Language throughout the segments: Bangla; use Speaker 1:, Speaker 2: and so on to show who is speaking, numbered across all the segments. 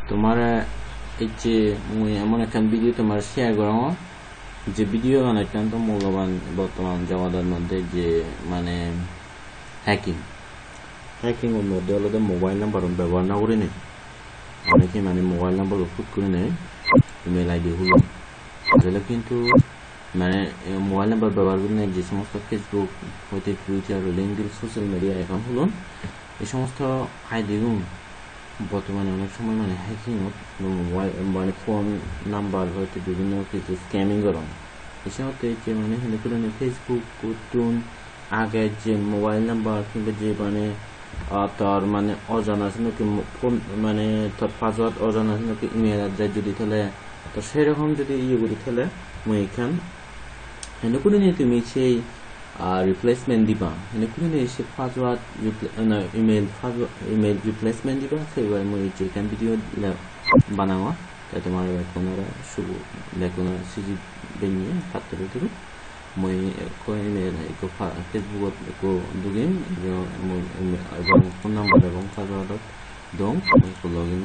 Speaker 1: তোমার এই যে মুই এমন একটা ভিডিও তোমার শেয়ার করবো যে ভিডিও অত্যন্ত মূল্যবান বর্তমান জগতের মধ্যে যে মানে হ্যাকিং এর মধ্যে হলো মোবাইল নাম্বার ব্যবহার না করে নেই অনেকে মানে মোবাইল নাম্বার ফুট করে নেয় ইমেল আইডি হলো তাহলে কিন্তু মানে মোবাইল নাম্বার ব্যবহার করে নেয় যে সমস্ত ফেসবুক হইতে Twitter LinkedIn social media account হলো এই সমস্ত আইডি বর্তমানে অনেক সময় মানে হ্যাকিং মোবাইল মানে ফোন নাম্বার হয়তো বিভিন্ন কিছু স্ক্যামিং করা এসব যে মানে হেনে ফেসবুক টুন আগে যে মোবাইল নাম্বার কিংবা যে মানে তার মানে অজানা আছে নাকি ফোন মানে তার পাসওয়ার্ড অজানা আছে নাকি ইমেল অ্যাড্রেস যদি তাহলে তো সেরকম যদি ইয়ে করি তাহলে মই এখান হেনে করে নিয়ে তুমি সেই রিপ্লেসমেন্ট দিবা হেনে করে নিয়ে সে পাসওয়ার্ড ইমেল রিপ্লেসমেন্ট দিবা সেইবার মই যেখান ভিডিও বানাওয়া তাই তোমার কোনো শুরু কোনো সিজি বেনিয়ে পাত্র দিল মই ইমেল ফেসবুক দুগিন এবং ফোন নাম্বার এবং পাসওয়ার্ড দং লগ ইন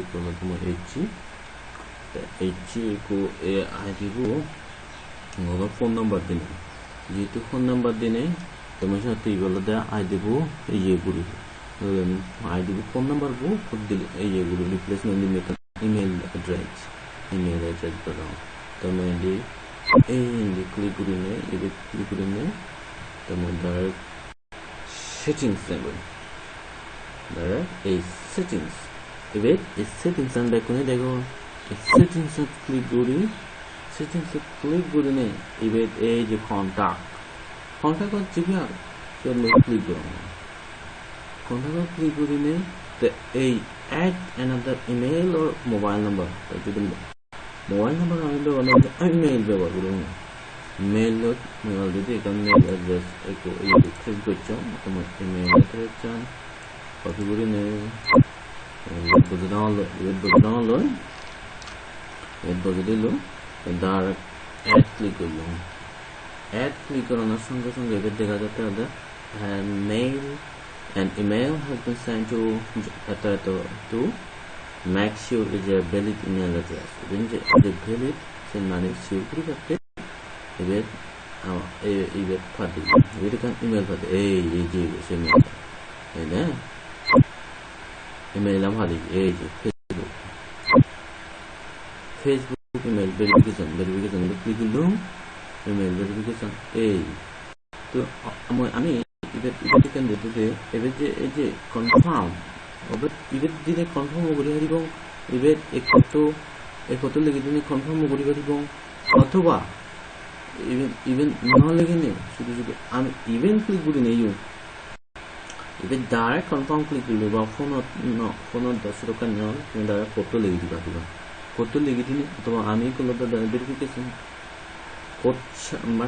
Speaker 1: করলে তোমার এইচি को आईडी को ফোন নাম্বার দিনে যেহেতু ফোন নাম্বার দিনে তোমার সাথে বলতে আইডি को ये गुरु आईडी को फोन नंबर को खुद दिले ये गुरु रिप्लेसमेंट में ईमेल एड्रेस करो तो मैं दी क्लिक करूँगा तो मैं direct settings level direct settings settings back करने देखो सेटिंग्स क्लिक करी ने इवेट ए जो कॉन्टैक्ट अच्छी क्या फिर मैं क्लिक करूँगा कॉन्टैक्ट क्लिक करी ने तो ए ऐड अनदर ईमेल और मोबाइल नंबर तो जो मोबाइल नंबर आने दो ईमेल व्यवहार करूँगा मेल मैं ऑलरेडी एक मेल एड्रेस एक ये क्लिक करता हूँ तो मैं ईमेल एड्रेस चान कॉपी करी ने ये बदलाव लो दिल डायरेक्ट ऐड क्लिक कर लो ऐड क्लिक करने संगे संगे देखा जाता है mail and email has been send to make sure is a valid email address जे वैलिड से माने श्योर करी करते इवेट फाटी इवेट kan email फाटी ये जे से मेल है ना ईमेल हम फाटी जे फेसबुक ईमेल वेरिफिकेशन क्लिक করলাম ईमेल वेरिफिकेशन তো আমি এখান দিতে এবার যে এই যে কনফার্ম এবার দিনে কনফার্ম করি দিব এবার একটো লেগে দিনে কনফার্ম করি দিব অথবা ইভেন নহলে কিনে শুধু আমি ইভেন ক্লিক করি নেই এবার ডাইরেক্ট কনফার্ম ক্লিক করলে বা ফোনত 10 টাকা নেওয়া তুমি ডাইরেক্ট ফটো লেগে দিবা ফটো লিখে দিন অথবা আমি কোনো ভেরিফিকেশন কোড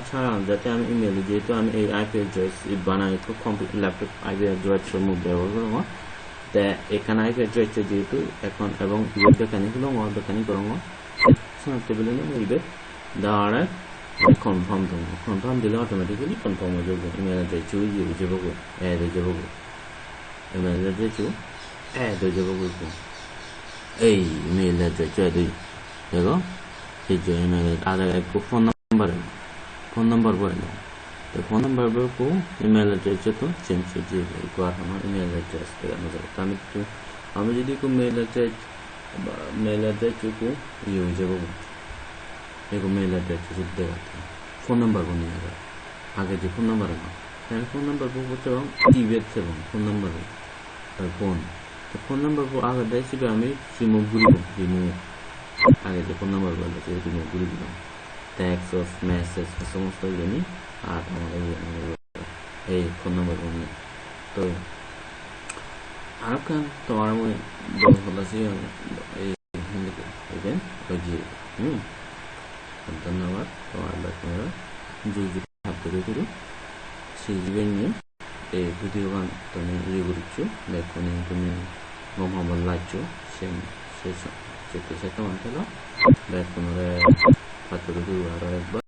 Speaker 1: ছাড়া যাতে আমি ইমেল যেহেতু আমি এই আইপি অ্যাড্রেস বানাই তো কমপ্লিট ল্যাপটপ আইপি অ্যাড্রেসের মধ্যে ব্যবহার করবো তা এখানে আইপি অ্যাড্রেস যেহেতু এখন এবং ইউএস দোকানি হলো আমার দোকানি করবো টেবিলে ইবেট ডাইরেক্ট কনফার্ম দিলে অটোমেটিক্যালি কনফার্ম হয়ে যাবে ইমেল অ্যাড্রেস হয়ে যাব অ্যাড হয়ে যাব ইমেল অ্যাড্রেস অ্যাড হয়ে যাব এই ইমেল অ্যাড্রেস যদি দেখো এই যে ইমেল আধার को फोन नंबर बोलो तो फोन नंबर को ईमेल एड्रेस तो चेंज कीजिए एक बार हमारा ईमेल एड्रेस तेरा मतलब हमें यदि को मेल एड्रेस को ये हो जाएगा एक मेल एड्रेस जो देगा फोन नंबर को नहीं आगे जो फोन नंबर है फोन नंबर को तो ईमेल से फोन नंबर फोन तो फोन नंबर को आगे देसी पे हमें रिमूव आगे जो फोन नंबर बोले तो रिमूव करी दिलाम टेक्स्ट और मैसेज समस्त জানি আর আমাদের এই ফোন নাম্বার বলি তো আর কান তোমার মই বলছি এই হিন্দিতে ইভেন ওজি ধন্যবাদ তোমার আপনারা যদি হাতে করে সেই জীবনে এই ভিডিও গান তুমি ইয়ে করছো দেখুন তুমি মোহাম্মদ লাচ্চো সেই সেটা মানতে দেখুন ফাতুর দুয়ার একবার